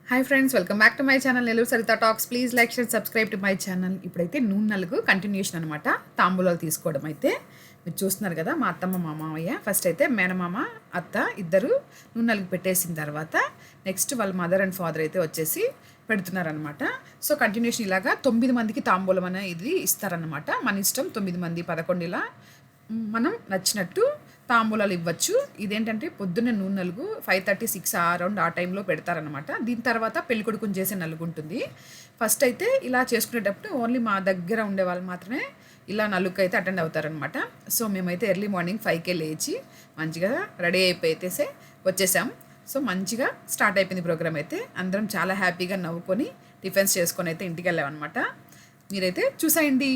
Hi friends, welcome back to my channel Nellore Saritha talks. Please like share subscribe to my channel. ఇప్పుడైతే నూనె నలుగు continuation అనమాట. తాంబూలాలు తీసుకోవడం అయితే మీరు చూస్తున్నారు కదా. మా అత్తమ్మ మా మామయ్య ఫస్ట్ అయితే మేనమామ అత్త ఇద్దరు నూనె నలుగు పెట్టేసిన తర్వాత నెక్స్ట్ వాళ్ళ మదర్ అండ్ ఫాదర్ అయితే వచ్చేసి పెడుతున్నారనమాట. సో కంటిన్యూషన్ ఇలాగా 9 మందికి తాంబూలం అనేది ఇస్తారనమాట. మన ఇష్టం 9 మంది 11 ఇలా మనం నచ్చినట్టు తాంబూలాలు ఇవ్వచ్చు. ఇదేంటంటే పొద్దున్న నూనె నలుగు 5:30, 6 అరౌండ్ ఆ టైంలో పెడతారనమాట. దీని తర్వాత పెళ్ళికొడుకుని చేసే నలుగు ఉంటుంది. ఫస్ట్ అయితే ఇలా చేసుకునేటప్పుడు ఓన్లీ మా దగ్గర ఉండే వాళ్ళు మాత్రమే ఇలా నలుగుకి అయితే అటెండ్ అవుతారనమాట. సో మేమైతే ఎర్లీ మార్నింగ్ 5కే లేచి మంచిగా రెడీ అయిపోయితేసే వచ్చేసాం. సో మంచిగా స్టార్ట్ అయిపోయింది ప్రోగ్రామ్ అయితే. అందరం చాలా హ్యాపీగా నవ్వుకొని టిఫిన్స్ చేసుకొని అయితే ఇంటికి వెళ్ళామన్నమాట. మీరైతే చూసేయండి.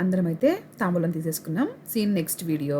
అందరం అయితే తాంబూలం తీసేసుకున్నాం. See in next video.